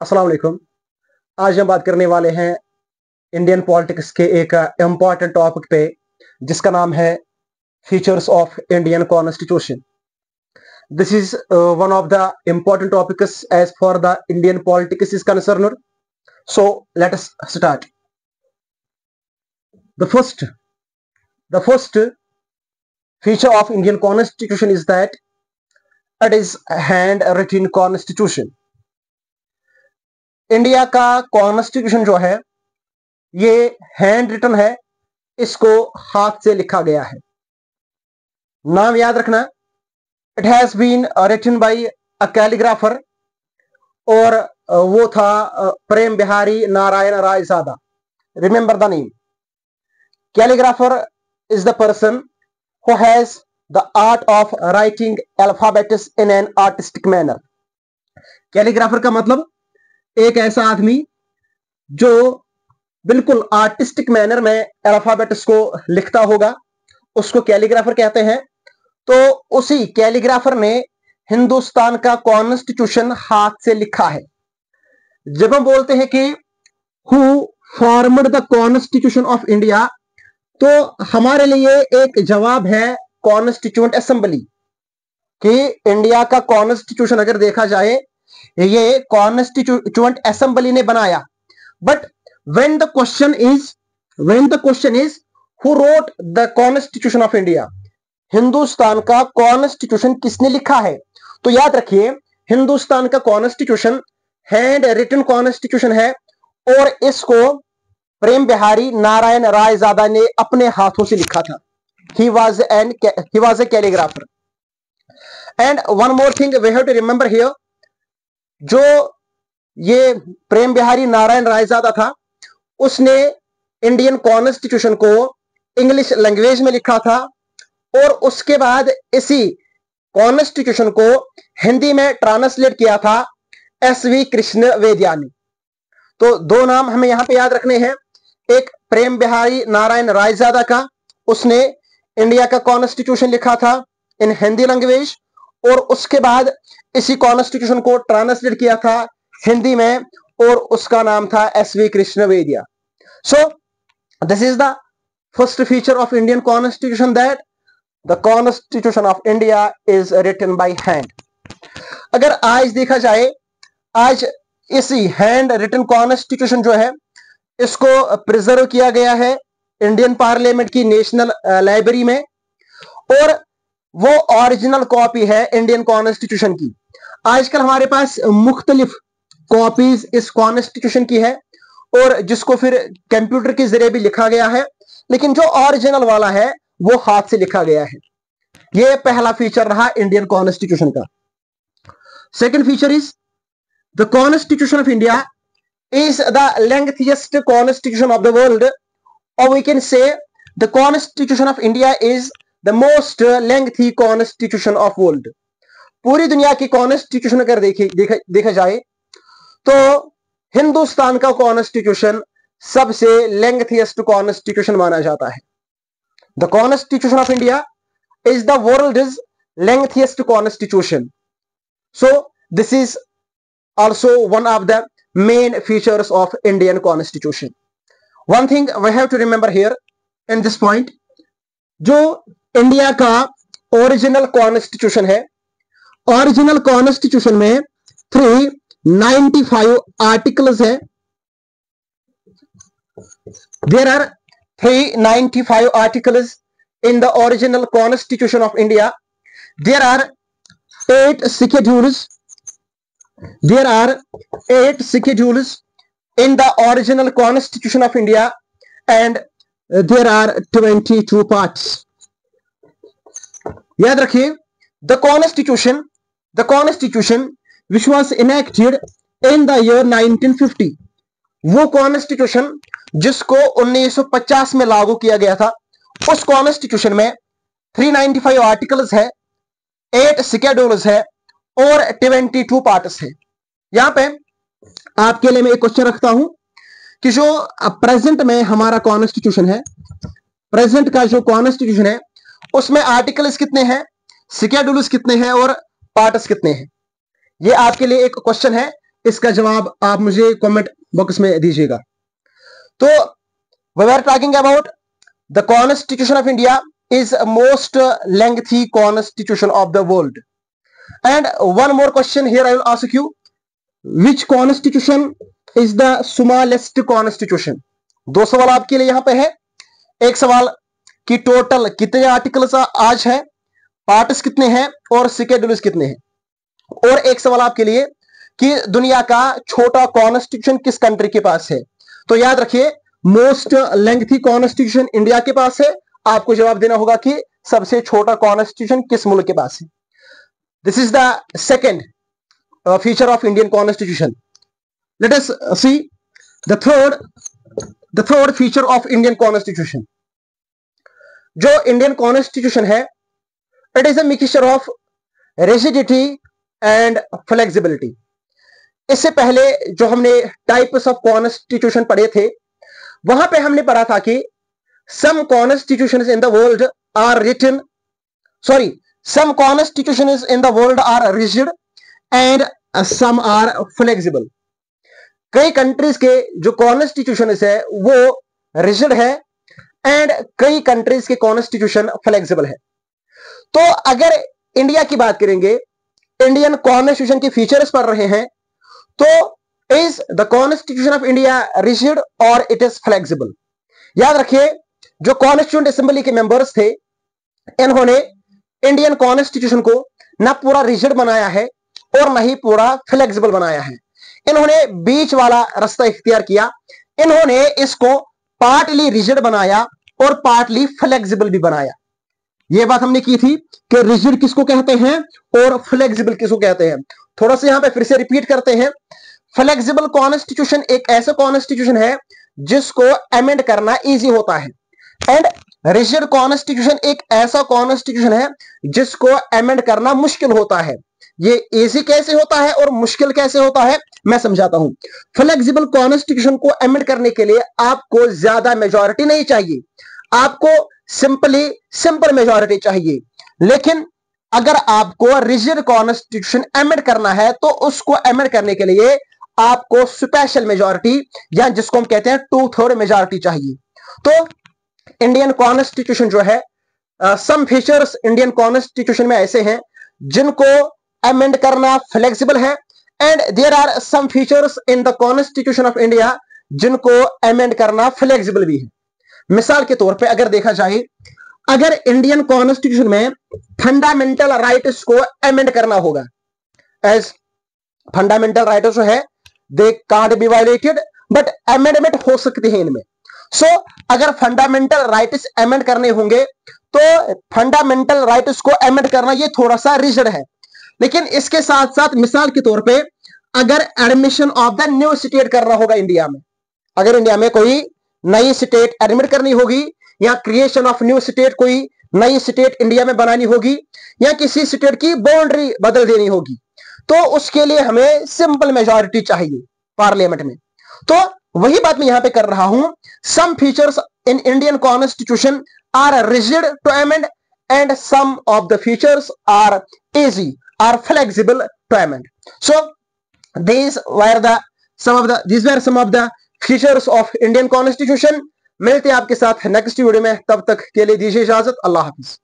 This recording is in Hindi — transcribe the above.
अस्सलाम वालेकुम। आज हम बात करने वाले हैं इंडियन पॉलिटिक्स के एक इम्पॉर्टेंट टॉपिक पे, जिसका नाम है features of Indian constitution. This is one of the important topics as for the Indian politics is concern. So let us start. The first feature of Indian constitution is that it is hand written constitution. India का कॉन्स्टिट्यूशन जो है ये हैंड रिटन है, इसको हाथ से लिखा गया है। नाम याद रखना, it has been written by a calligrapher, और वो था Prem Behari Narain Raizada. Remember the name. Calligrapher is the person who has the art of writing alphabets in an artistic manner. Calligrapher का मतलब एक ऐसा आदमी जो बिल्कुल आर्टिस्टिक मैनर में अल्फाबेट्स को लिखता होगा, उसको कैलीग्राफर कहते हैं। तो उसी कैलीग्राफर ने हिंदुस्तान का कॉन्स्टिट्यूशन हाथ से लिखा है। जब हम बोलते हैं कि who formed the constitution of India, तो हमारे लिए एक जवाब है कॉन्स्टिट्यूएंट असेंबली, कि इंडिया का कॉन्स्टिट्यूशन अगर देखा जाए ये कॉन्स्टिट्यूएंट असेंबली ने बनाया। But when the question is who wrote the constitution of India, Hindustan का कॉन्स्टिट्यूशन किसने लिखा है? तो याद रखिए, हिंदुस्तान का कॉन्स्टिट्यूशन हैंड रिटन कॉन्स्टिट्यूशन है, और इसको प्रेम बिहारी नारायण रायजादा ने अपने हाथों से लिखा था। he was a calligrapher. And one more thing we have to remember here, जो ये प्रेम बिहारी नारायण रायजादा था, उसने इंडियन कॉन्स्टिट्यूशन को इंग्लिश लैंग्वेज में लिखा था, और उसके बाद इसी कॉन्स्टिट्यूशन को हिंदी में ट्रांसलेट किया था एसवी कृष्ण वेदिया ने। तो दो नाम हमें यहां पे याद रखने हैं, एक प्रेम बिहारी नारायण रायजादा का, उसने इंडिया का कॉन्स्टिट्यूशन लिखा था इन हिंदी लैंग्वेज, और उसके बाद इसी कॉन्स्टिट्यूशन को ट्रांसलेट किया था हिंदी में, और उसका नाम था SV Krishna Vedia. So this is the first feature of Indian constitution, that the constitution of India is written by hand. अगर आज देखा जाए, आज इसी हैंड रिटन कॉन्स्टिट्यूशन जो है इसको प्रिजर्व किया गया है इंडियन पार्लियामेंट की नेशनल लाइब्रेरी में, और वो ओरिजिनल कॉपी है इंडियन कॉन्स्टिट्यूशन की। आजकल हमारे पास मुख्तलिफ कॉपीज इस कॉन्स्टिट्यूशन की है, और जिसको फिर कंप्यूटर के जरिए भी लिखा गया है, लेकिन जो ओरिजिनल वाला है वो हाथ से लिखा गया है। ये पहला फीचर रहा इंडियन कॉन्स्टिट्यूशन का। Second feature is the constitution of India is the lengthiest constitution of the world, or we can say the constitution of India is the most lengthy constitution of world. पूरी दुनिया की कॉन्स्टिट्यूशन अगर देखा जाए तो हिंदुस्तान का कॉन्स्टिट्यूशन सबसे लेंथीएस्ट कॉन्स्टिट्यूशन माना जाता है। The constitution of India is the world's lengthiest constitution. So this is also one of the main features of Indian constitution. One thing we have to remember here in this point, जो इंडिया का ओरिजिनल कॉन्स्टिट्यूशन है, ओरिजिनल कॉन्स्टिट्यूशन में 395 आर्टिकल्स है। There are 395 articles in the original constitution of India. There are 8 schedules. There are 8 schedules in the original constitution of India, and there are 22 parts. याद रखिए, the constitution which was enacted in the year 1950, वो कॉन्स्टिट्यूशन जिसको 1950 में लागू किया गया था, उस कॉन्स्टिट्यूशन में 395 आर्टिकल्स है, 8 शेड्यूल्स है, और 22 पार्ट्स है। यहां पे आपके लिए मैं एक क्वेश्चन रखता हूं कि जो प्रेजेंट में हमारा कॉन्स्टिट्यूशन है, प्रेजेंट का जो कॉन्स्टिट्यूशन है, उसमें आर्टिकल्स कितने हैं, शेड्यूल्स कितने हैं, और पार्ट्स कितने हैं? ये आपके लिए एक क्वेश्चन है, इसका जवाब आप मुझे कमेंट बॉक्स में दीजिएगा। तो we are talking about the constitution of India is most lengthy constitution of the world. And one more question here I will ask you, which constitution is the smallest constitution? दो सवाल आपके लिए यहां पे है। एक सवाल कि टोटल कितने आर्टिकल्स आज है, पार्ट्स कितने हैं और शेड्यूल्स कितने हैं, और एक सवाल आपके लिए कि दुनिया का छोटा कॉन्स्टिट्यूशन किस कंट्री के पास है। तो याद रखिए, मोस्ट लेंथी कॉन्स्टिट्यूशन इंडिया के पास है। आपको जवाब देना होगा कि सबसे छोटा कॉन्स्टिट्यूशन किस मुल्क के पास है। This is the second feature of Indian constitution. Let us see the third feature of Indian constitution. जो इंडियन कॉन्स्टिट्यूशन है, it is a mixture of rigidity and flexibility. इससे पहले जो हमने टाइप्स ऑफ कॉन्स्टिट्यूशन पढ़े थे, वहां पे हमने पढ़ा था कि some constitutions in the world are some constitutions in the world are rigid and some are flexible. कई कंट्रीज के जो कॉन्स्टिट्यूशन है वो रिजिड है एंड कई कंट्रीज के कॉन्स्टिट्यूशन फ्लेक्सिबल है। तो अगर इंडिया की बात करेंगे, इंडियन कॉन्स्टिट्यूशन के फीचर्स पढ़ रहे हैं, तो is the constitution of India rigid और इट इज फ्लेक्सिबल। याद रखिए, जो कॉन्स्टिट्यूएंट असेंबली के मेंबर्स थे, इन्होंने इंडियन कॉन्स्टिट्यूशन को ना पूरा रिजिड बनाया है और ना ही पूरा फ्लेक्सिबल बनाया है। इन्होंने बीच वाला रास्ता इख्तियार किया। इन्होंने इसको पार्टली रिजिड बनाया और पार्टली फ्लेक्सिबल भी बनाया। यह बात हमने की थी कि रिजिड किसको कहते हैं और फ्लेक्सिबल किसको कहते हैं। थोड़ा सा यहां पे फिर से रिपीट करते हैं। फ्लेक्सिबल कॉन्स्टिट्यूशन एक ऐसा कॉन्स्टिट्यूशन है जिसको अमेंड करना इजी होता है, एंड रिजिड कॉन्स्टिट्यूशन एक ऐसा कॉन्स्टिट्यूशन है जिसको अमेंड करना मुश्किल होता है। ये इजी कैसे होता है और मुश्किल कैसे होता है, मैं समझाता हूं। फ्लेक्सिबल कॉन्स्टिट्यूशन को अमेंड करने के लिए आपको ज्यादा मेजॉरिटी नहीं चाहिए, आपको सिंपल मेजॉरिटी चाहिए। लेकिन अगर आपको रिजिड कॉन्स्टिट्यूशन अमेंड करना है तो उसको अमेंड करने के लिए आपको स्पेशल मेजॉरिटी या जिसको हम कहते हैं 2/3 मेजॉरिटी चाहिए। तो इंडियन कॉन्स्टिट्यूशन जो है, सम फीचर्स इंडियन कॉन्स्टिट्यूशन में ऐसे हैं जिनको अमेंड करना फ्लेक्सिबल है, and there are some features in the constitution of India जिनको अमेंड करना फ्लेक्सिबल भी है। मिसाल के तौर पे अगर देखा जाए, अगर इंडियन कॉन्स्टिट्यूशन में फंडामेंटल राइट्स को अमेंड करना होगा, एज फंडामेंटल राइट्स जो है they can't be violated, but amendment हो सकती है इनमें। सो अगर फंडामेंटल राइट्स अमेंड करने होंगे तो फंडामेंटल राइट्स को अमेंड करना ये थोड़ा सा रिजिड है। लेकिन इसके साथ साथ मिसाल के तौर पे अगर admission of the new state करना होगा इंडिया में, अगर इंडिया में कोई नई स्टेट एडमिट करनी होगी या क्रिएशन ऑफ न्यू स्टेट, कोई नई स्टेट इंडिया में बनानी होगी या किसी स्टेट की बाउंड्री बदल देनी होगी, तो उसके लिए हमें सिंपल मेजॉरिटी चाहिए पार्लियामेंट में। तो वही बात मैं यहां पे कर रहा हूं। Some features in Indian constitution are rigid to amend and some of the features are easy or flexible to amend. So these were some of the features of Indian constitution. मिलते हैं आपके साथ नेक्स्ट वीडियो में, तब तक के लिए दीजिए इजाजत। अल्लाह हाफिज।